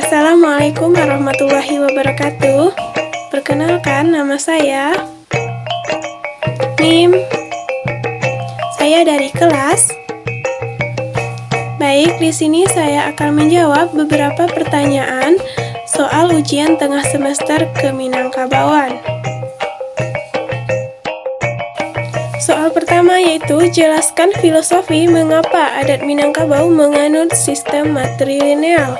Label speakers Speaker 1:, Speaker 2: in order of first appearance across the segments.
Speaker 1: Assalamualaikum warahmatullahi wabarakatuh. Perkenalkan, nama saya Mim. Saya dari kelas. Baik, di sini saya akan menjawab beberapa pertanyaan soal ujian tengah semester Keminangkabauan. Soal pertama yaitu jelaskan filosofi mengapa adat Minangkabau menganut sistem matrilineal.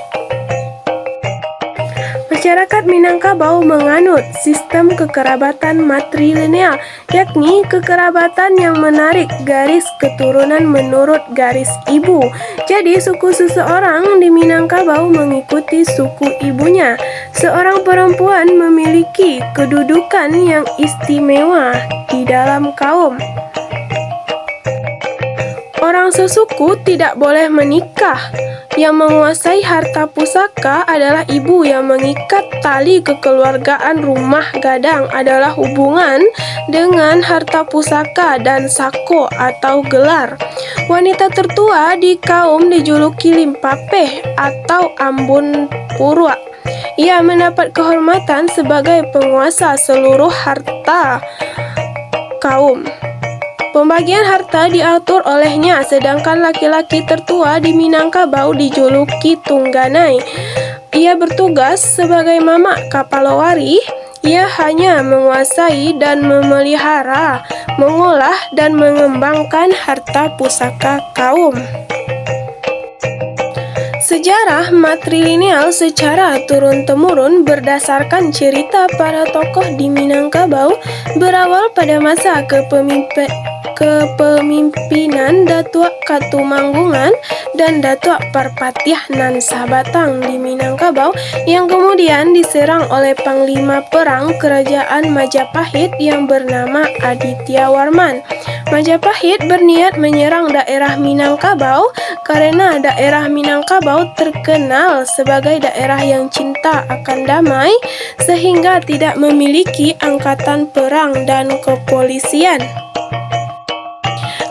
Speaker 1: Masyarakat Minangkabau menganut sistem kekerabatan matrilineal, yakni kekerabatan yang menarik garis keturunan menurut garis ibu. Jadi suku seseorang di Minangkabau mengikuti suku ibunya. Seorang perempuan memiliki kedudukan yang istimewa di dalam kaum. Orang sesuku tidak boleh menikah. Yang menguasai harta pusaka adalah ibu. Yang mengikat tali kekeluargaan rumah gadang adalah hubungan dengan harta pusaka dan sako atau gelar. Wanita tertua di kaum dijuluki Limpapeh atau Ambon Purwa. Ia mendapat kehormatan sebagai penguasa seluruh harta kaum. Pembagian harta diatur olehnya, sedangkan laki-laki tertua di Minangkabau dijuluki Tungganai. Ia bertugas sebagai mamak kapalawari. Ia hanya menguasai dan memelihara, mengolah dan mengembangkan harta pusaka kaum. Sejarah matrilineal secara turun-temurun berdasarkan cerita para tokoh di Minangkabau berawal pada masa kepemimpinan Datuk Katumanggungan dan Datuk Parpatiah Nan Sabatang di Minangkabau yang kemudian diserang oleh Panglima Perang Kerajaan Majapahit yang bernama Aditya Warman. Majapahit berniat menyerang daerah Minangkabau karena daerah Minangkabau terkenal sebagai daerah yang cinta akan damai sehingga tidak memiliki angkatan perang dan kepolisian.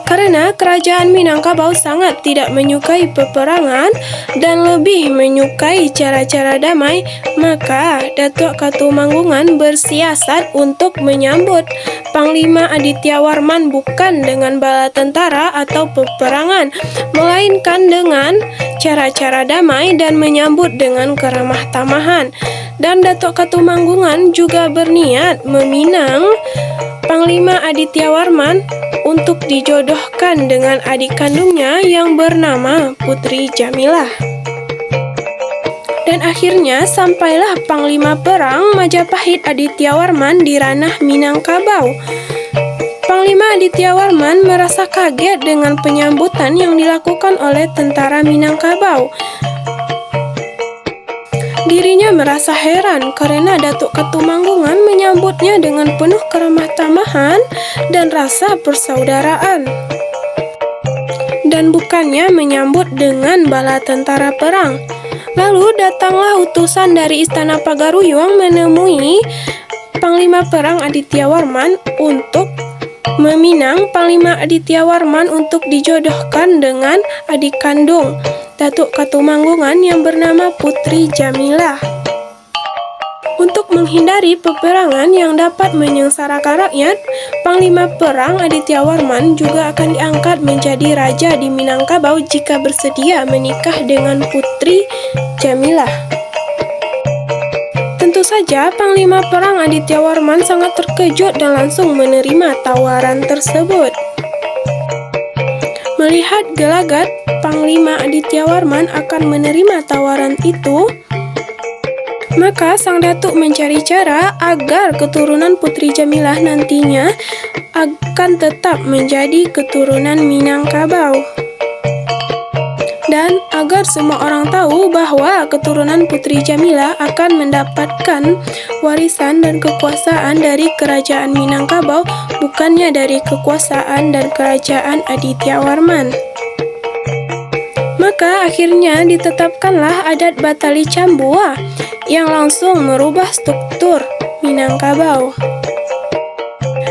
Speaker 1: Karena kerajaan Minangkabau sangat tidak menyukai peperangan dan lebih menyukai cara-cara damai, maka Datuk Katumanggungan bersiasat untuk menyambut Panglima Aditya Warman bukan dengan bala tentara atau peperangan, melainkan dengan cara-cara damai dan menyambut dengan keramah tamahan. Dan Datuk Katumanggungan juga berniat meminang Panglima Aditya Warman untuk dijodohkan dengan adik kandungnya yang bernama Putri Jamilah. Dan akhirnya sampailah Panglima Perang Majapahit Aditya Warman di ranah Minangkabau. Panglima Aditya Warman merasa kaget dengan penyambutan yang dilakukan oleh tentara Minangkabau. Dirinya merasa heran karena Datuk Katumanggungan menyambutnya dengan penuh keramah tamahan dan rasa persaudaraan. Dan bukannya menyambut dengan bala tentara perang. Lalu datanglah utusan dari Istana Pagaruyung menemui Panglima Perang Aditya Warman untuk meminang Panglima Aditya Warman untuk dijodohkan dengan adik kandung Datuk Katumanggungan yang bernama Putri Jamilah. Untuk menghindari peperangan yang dapat menyengsarakan rakyat, Panglima Perang Aditya Warman juga akan diangkat menjadi raja di Minangkabau jika bersedia menikah dengan Putri Jamilah. Tentu saja Panglima Perang Aditya Warman sangat terkejut dan langsung menerima tawaran tersebut. Melihat gelagat Panglima Aditya Warman akan menerima tawaran itu, maka Sang Datuk mencari cara agar keturunan Putri Jamilah nantinya akan tetap menjadi keturunan Minangkabau. Dan agar semua orang tahu bahwa keturunan Putri Jamilah akan mendapatkan warisan dan kekuasaan dari kerajaan Minangkabau, bukannya dari kekuasaan dan kerajaan Aditya Warman. Maka akhirnya ditetapkanlah adat Batali Cambua yang langsung merubah struktur Minangkabau.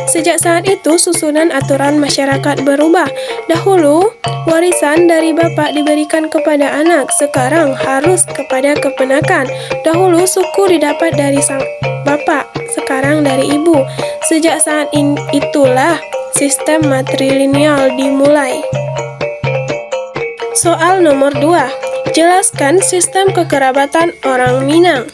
Speaker 1: Sejak saat itu, susunan aturan masyarakat berubah. Dahulu, warisan dari bapak diberikan kepada anak, sekarang harus kepada keponakan. Dahulu, suku didapat dari sang bapak, sekarang dari ibu. Sejak saat itulah sistem matrilineal dimulai. Soal nomor 2. Jelaskan sistem kekerabatan orang Minang.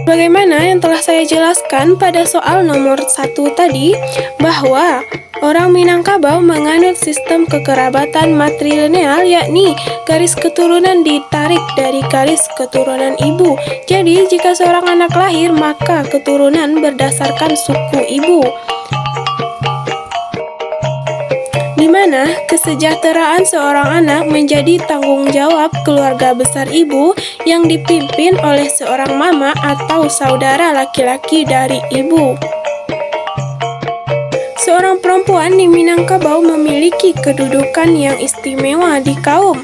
Speaker 1: Bagaimana yang telah saya jelaskan pada soal nomor 1 tadi, bahwa orang Minangkabau menganut sistem kekerabatan matrilineal, yakni garis keturunan ditarik dari garis keturunan ibu. Jadi, jika seorang anak lahir, maka keturunan berdasarkan suku ibu, di mana kesejahteraan seorang anak menjadi tanggung jawab keluarga besar ibu yang dipimpin oleh seorang mama atau saudara laki-laki dari ibu. Seorang perempuan di Minangkabau memiliki kedudukan yang istimewa di kaum.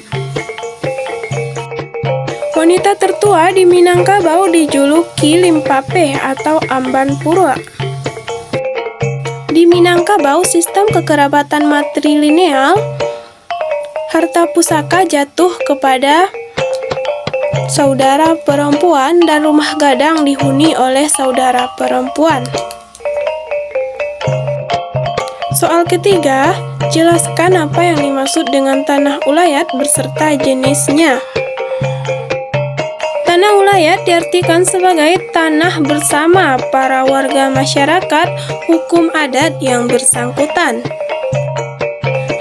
Speaker 1: Wanita tertua di Minangkabau dijuluki Limpapeh atau Amban Purwa. Di Minangkabau, sistem kekerabatan matrilineal, harta pusaka jatuh kepada saudara perempuan dan rumah gadang dihuni oleh saudara perempuan. Soal ketiga, jelaskan apa yang dimaksud dengan tanah ulayat beserta jenisnya. Tanah ulayat diartikan sebagai tanah bersama para warga masyarakat hukum adat yang bersangkutan.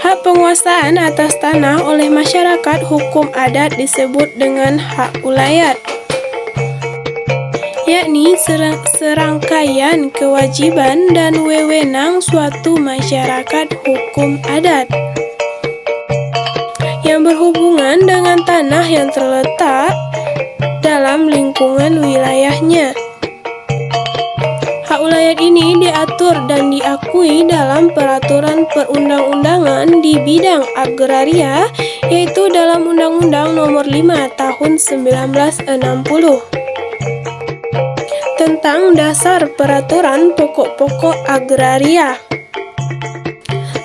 Speaker 1: Hak penguasaan atas tanah oleh masyarakat hukum adat disebut dengan hak ulayat, yakni serangkaian kewajiban dan wewenang suatu masyarakat hukum adat yang berhubungan dengan tanah yang terletak dalam lingkungan wilayahnya. Hak ulayat ini diatur dan diakui dalam peraturan perundang-undangan di bidang agraria, yaitu dalam Undang-Undang Nomor 5 Tahun 1960 tentang dasar peraturan pokok-pokok agraria.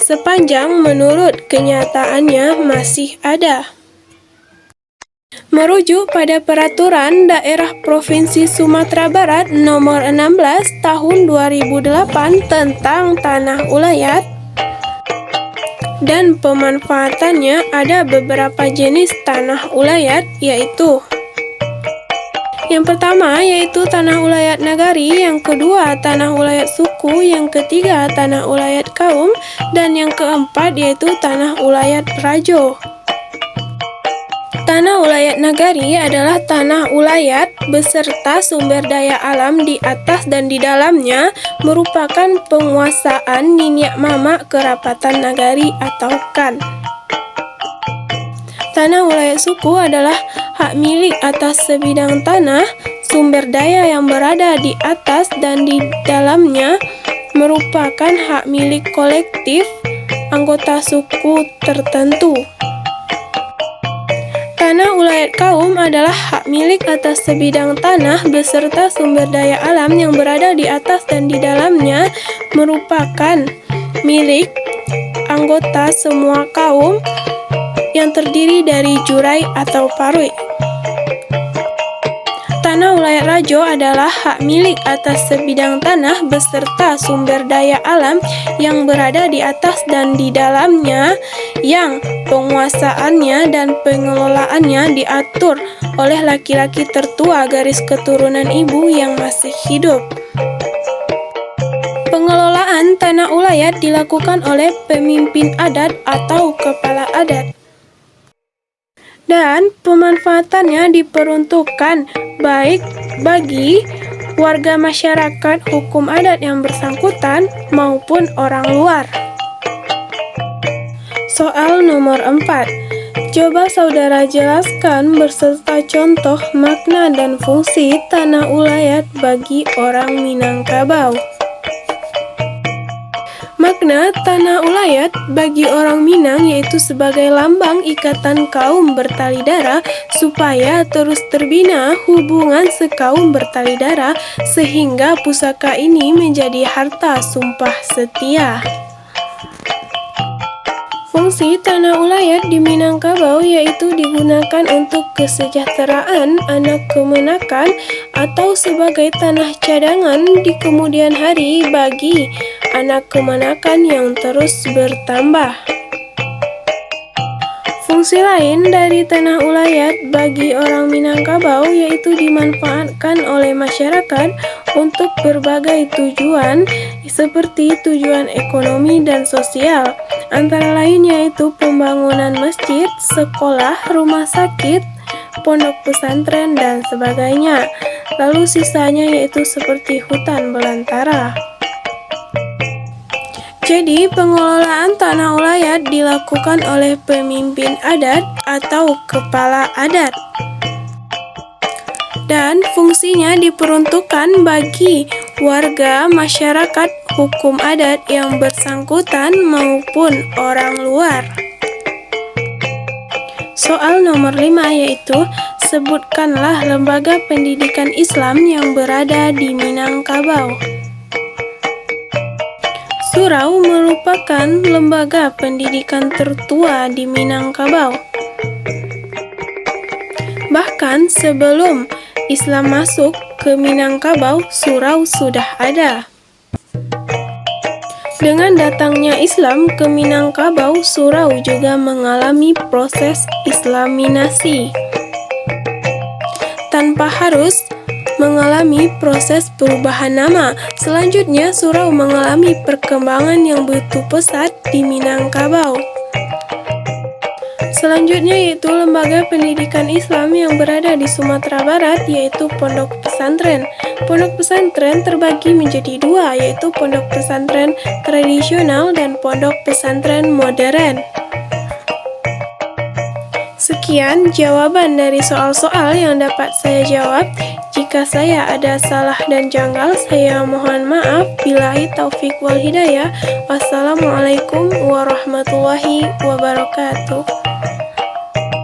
Speaker 1: Sepanjang menurut kenyataannya masih ada. Merujuk pada Peraturan Daerah Provinsi Sumatera Barat Nomor 16 Tahun 2008 tentang Tanah Ulayat dan pemanfaatannya, ada beberapa jenis tanah ulayat, yaitu yang pertama yaitu tanah ulayat nagari, yang kedua tanah ulayat suku, yang ketiga tanah ulayat kaum, dan yang keempat yaitu tanah ulayat rajo. Tanah ulayat nagari adalah tanah ulayat beserta sumber daya alam di atas dan di dalamnya, merupakan penguasaan niniak mama kerapatan nagari atau kan. Tanah ulayat suku adalah hak milik atas sebidang tanah, sumber daya yang berada di atas dan di dalamnya, merupakan hak milik kolektif anggota suku tertentu. Tanah ulayat kaum adalah hak milik atas sebidang tanah beserta sumber daya alam yang berada di atas dan di dalamnya, merupakan milik anggota semua kaum yang terdiri dari jurai atau parui. Tanah ulayat rajo adalah hak milik atas sebidang tanah beserta sumber daya alam yang berada di atas dan di dalamnya, yang penguasaannya dan pengelolaannya diatur oleh laki-laki tertua garis keturunan ibu yang masih hidup. Pengelolaan tanah ulayat dilakukan oleh pemimpin adat atau kepala adat, dan pemanfaatannya diperuntukkan baik bagi warga masyarakat hukum adat yang bersangkutan maupun orang luar. Soal nomor 4. Coba saudara jelaskan berserta contoh makna dan fungsi tanah ulayat bagi orang Minangkabau. Makna Tanah Ulayat bagi orang Minang yaitu sebagai lambang ikatan kaum bertali darah supaya terus terbina hubungan sekaum bertali darah sehingga pusaka ini menjadi harta sumpah setia. Fungsi Tanah Ulayat di Minangkabau yaitu digunakan untuk kesejahteraan anak kemenakan atau sebagai tanah cadangan di kemudian hari bagi anak kemenakan yang terus bertambah. Fungsi lain dari Tanah Ulayat bagi orang Minangkabau yaitu dimanfaatkan oleh masyarakat untuk berbagai tujuan seperti tujuan ekonomi dan sosial, antara lain yaitu pembangunan masjid, sekolah, rumah sakit, pondok pesantren, dan sebagainya. Lalu sisanya yaitu seperti hutan belantara. Jadi, pengelolaan Tanah Ulayat dilakukan oleh pemimpin adat atau kepala adat. Dan fungsinya diperuntukkan bagi warga masyarakat hukum adat yang bersangkutan maupun orang luar. Soal nomor 5 yaitu, sebutkanlah lembaga pendidikan Islam yang berada di Minangkabau. Surau merupakan lembaga pendidikan tertua di Minangkabau. Bahkan sebelum Islam masuk ke Minangkabau, surau sudah ada. Dengan datangnya Islam ke Minangkabau, surau juga mengalami proses islaminasi. Tanpa harus mengalami proses perubahan nama. Selanjutnya, surau mengalami perkembangan yang begitu pesat di Minangkabau. Selanjutnya yaitu lembaga pendidikan Islam yang berada di Sumatera Barat yaitu pondok pesantren. Pondok pesantren terbagi menjadi dua yaitu pondok pesantren tradisional dan pondok pesantren modern. Sekian jawaban dari soal-soal yang dapat saya jawab. Jika saya ada salah dan janggal, saya mohon maaf. Billahi taufik wal hidayah. Wassalamualaikum warahmatullahi wabarakatuh.